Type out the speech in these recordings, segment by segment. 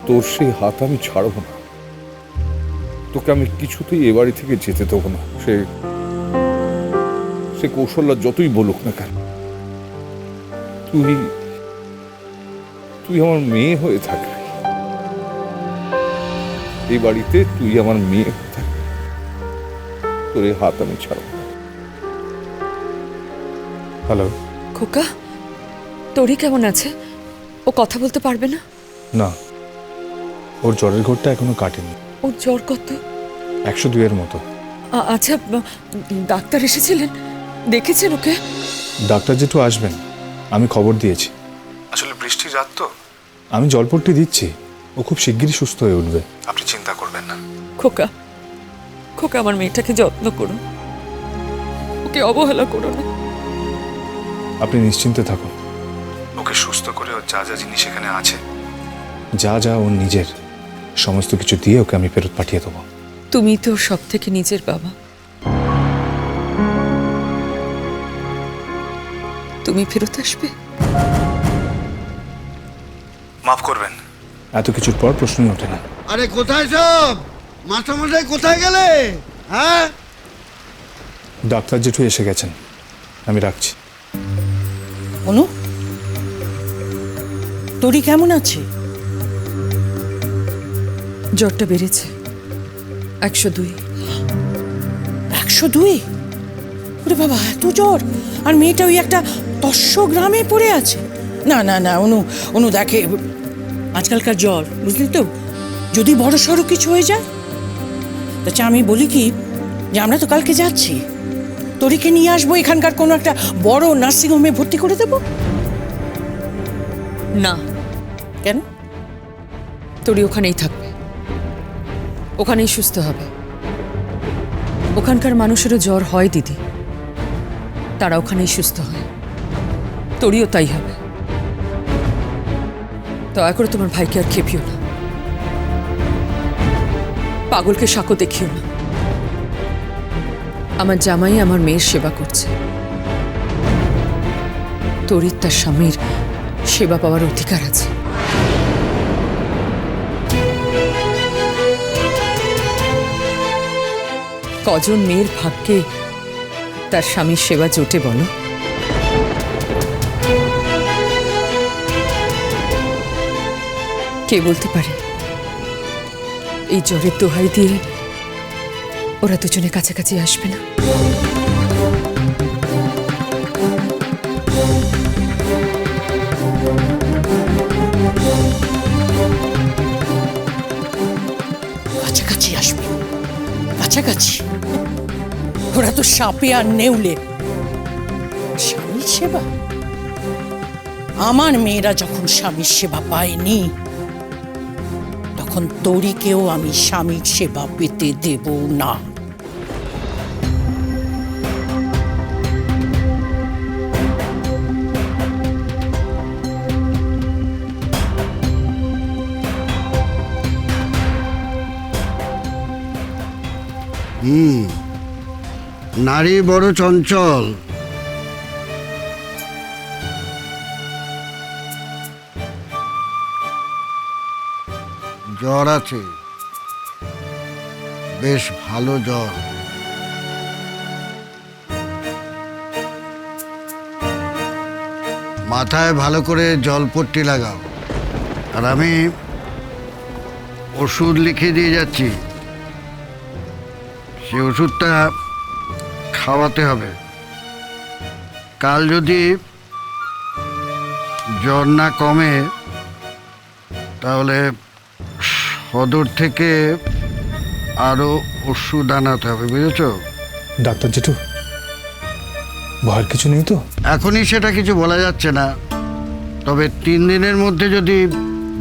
তোর সেই হাত আমি ছাড়বো না। তোকে আমি কিছুতেই এ বাড়ি থেকে যেতে দেবো না। সে কৌশল্যা যতই বলুক না কেন, তুই আমার মেয়ে হয়ে থাকবি। এই বাড়িতে তুই আমার মেয়ে হয়ে থাকবি। তোর এই হাত আমি ছাড়বো না। হ্যালো। খোকা, তোরই কেমন আছে? ও কথা বলতে পারবে না? না, ওর জ্বরের ঘোরটা এখনো কাটেনি। ওর জ্বর কত? 102-এর মতো। আচ্ছা, ডাক্তার এসেছিলেন? দেখেছেন ওকে? ডাক্তার জেঠু আসবেন, আমি খবর দিয়েছি। আসলে বৃষ্টির রাত তো, আমি জলপট্টি দিচ্ছি। ও খুব শিগগিরই সুস্থ হয়ে উঠবে, আপনি চিন্তা করবেন না। খোকা, খোকা, আমার মেয়েটাকে যত্ন করো, ওকে অবহেলা করো না। আপনি নিশ্চিন্তে থাকুন, ওকে সুস্থ করে ওর যা যা জিনিস এখানে আছে, যা যা ওর নিজের, সমস্ত কিছু দিয়ে ওকে আমি ফেরত পাঠিয়ে দেবো। তুমি তো সব থেকে নিজের বাবা, তুমি ফেরত আসবে। মাফ করবেন, এত কিছুর পর প্রশ্নই ওঠে না। আরে কোথায় সব মাস্টারমশাই, কোথায় গেলে? হ্যাঁ, ডাক্তার জেঠু এসে গেছেন, আমি রাখছি। অনু, তোরি কেমন আছে? জ্বরটা বেড়েছে 102। 102? ওরে বাবা, এত জ্বর! আর মেয়েটা ওই একটা তস্য গ্রামে পড়ে আছে। না না না অনু, অনু দেখে, আজকালকার জ্বর বুঝলি তো, যদি বড় সড়ো কিছু হয়ে যায়। আচ্ছা, আমি বলি কি, যে আমরা তো কালকে যাচ্ছি, তোরিকে নিয়ে আসবো, এখানকার কোনো একটা বড় নার্সিংহোমে ভর্তি করে দেবো। না, কেন? তোরই ওখানেই থাকবে, ওখানেই সুস্থ হবে। ওখানকার মানুষেরও জ্বর হয় দিদি, তারা ওখানেই সুস্থ হয়, তোরইও তাই হবে। দয়া করে তোমার ভাইকে আর খেপিও না, পাগলকে সাঁকো দেখিও না। আমার জামাই আমার মেয়ের সেবা করছে, তোরই তার স্বামীর সেবা পাওয়ার অধিকার আছে। কজন মেয়ের ভাগ্যে তার স্বামীর সেবা জোটে বলো? কে বলতে পারে এই জ্বরের দোহাই দিয়ে ওরা দুজনে কাছাকাছি আসবে না? কাছাকাছি আসবে, কাছাকাছি? ওরা তো সাপে আর নেউলে। স্বামীর সেবা? আমার মেয়েরা যখন স্বামীর সেবা পায়নি, তখন তোরিকেও আমি স্বামীর সেবা পেতে দেব না। নারী বড় চঞ্চল। জ্বর আছে, বেশ ভালো জ্বর। মাথায় ভালো করে জলপট্টি লাগাও, আর আমি ওষুধ লিখে দিয়ে যাচ্ছি, সে ওষুধটা খাওয়াতে হবে। কাল যদি জ্বর না কমে, তাহলে সদর থেকে আরো ওষুধ আনাতে হবে, বুঝেছ? ডাক্তার জেঠু, ভয়ের কিছু নেই তো? এখনই সেটা কিছু বলা যাচ্ছে না, তবে 3 দিনের মধ্যে যদি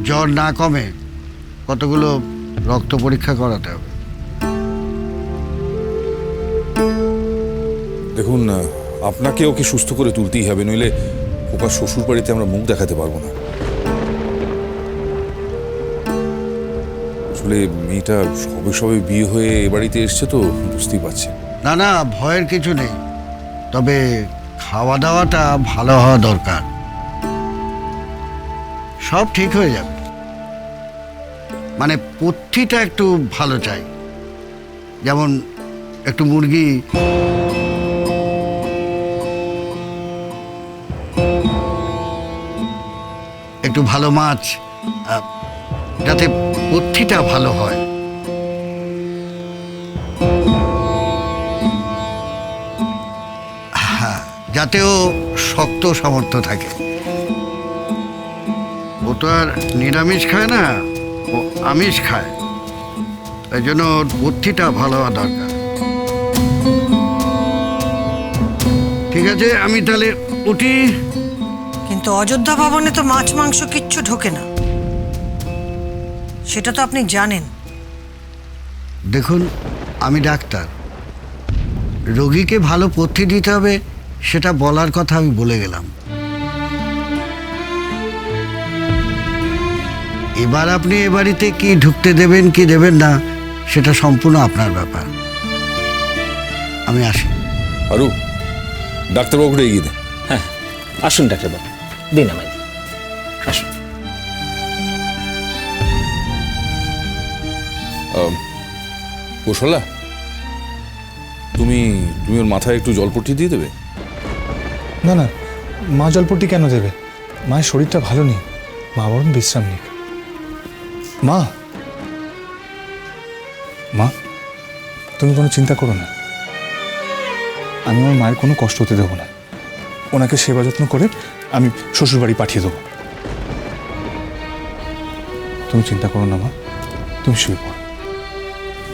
জ্বর না কমে, কতগুলো রক্ত পরীক্ষা করাতে হবে। দেখুন, আপনাকে ওকে সুস্থ করে তুলতেই হবে, নইলে ওকার শ্বশুর বাড়িতে আমরা মুখ দেখাতে পারবো না। আসলে মেয়েটা সবে সবে বিয়ে হয়ে এ বাড়িতে এসছে তো, বুঝতেই পারছি। না না, ভয়ের কিছু নেই, তবে খাওয়া দাওয়াটা ভালো হওয়া দরকার। সব ঠিক হয়ে যাবে। মানে পথ্যিটা একটু ভালো চাই, যেমন একটু মুরগি, একটু ভালো মাছ, যাতে পথ্যিটা ভালো হয়। হ্যাঁ, যাতেও শক্ত সামর্থ্য থাকে। ও তো আর নিরামিষ খায় না, ও আমিষ খায়, এই জন্য ওর বুদ্ধিটা ভালো হওয়া দরকার। ঠিক আছে, আমি তাহলে উঠি। কিন্তু অযোধ্যা ভবনে তো মাছ মাংস কিচ্ছু ঢোকে না, সেটা তো আপনি জানেন। দেখুন, আমি ডাক্তার, রোগীকে ভালো পথ্যি দিতে হবে সেটা বলার কথা আমি বলে গেলাম। এবার আপনি এ বাড়িতে কি ঢুকতে দেবেন কি দেবেন না সেটা সম্পূর্ণ আপনার ব্যাপার। আমি আসি। আরু, ডাক্তারবাবুকে এগিয়ে দে। হ্যাঁ, আসুন ডাক্তারবাবু, দিন আমায় দিন, আসুন। কোশলা, তুমি ওর মাথায় একটু জলপট্টি দিয়ে দেবে। না না, মা জলপট্টি কেন দেবে? মায়ের শরীরটা ভালো নেই, মা বরং বিশ্রাম নিক। মা, মা তুমি কোনো চিন্তা করো না, আমি আমার মায়ের কোনো কষ্ট হতে দেবো না। ওনাকে সেবা যত্ন করে আমি শ্বশুরবাড়ি পাঠিয়ে দেবো। তুমি চিন্তা করো না মা, তুমি শুয়ে পড়ো,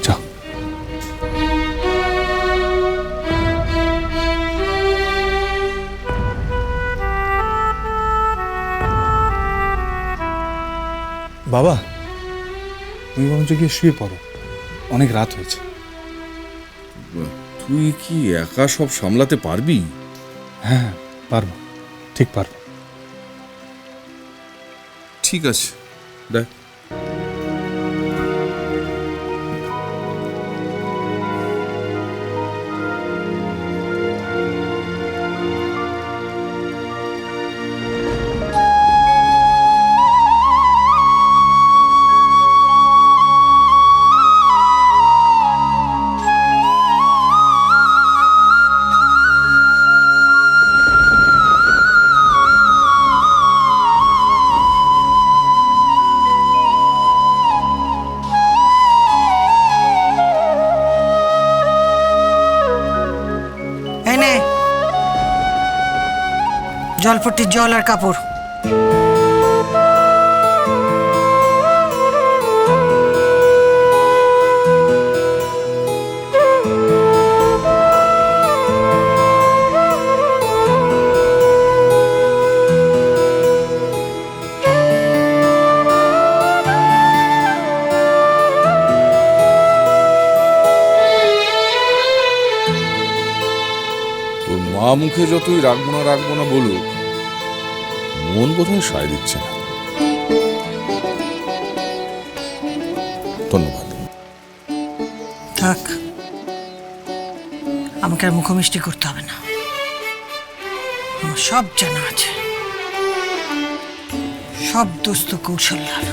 যাও। বাবা, তুমি বরঞ্চ গিয়ে শুয়ে পড়ো, অনেক রাত হয়েছে। তুই কি একা সব সামলাতে পারবি? হ্যাঁ, পারবো, ঠিক পারবো। ঠিক আছে, দেখ। এনে জলপট্টির জল আর কাপড়। তোর মা মুখে যতই রাখবো না বলুক, মন বোধহয় সায় দিচ্ছে না। ধন্যবাদ। থাক, আমাকে আর মুখোমিষ্টি করতে হবে না, আমার সব জানা আছে। সব দোস্ত কৌশল্যার।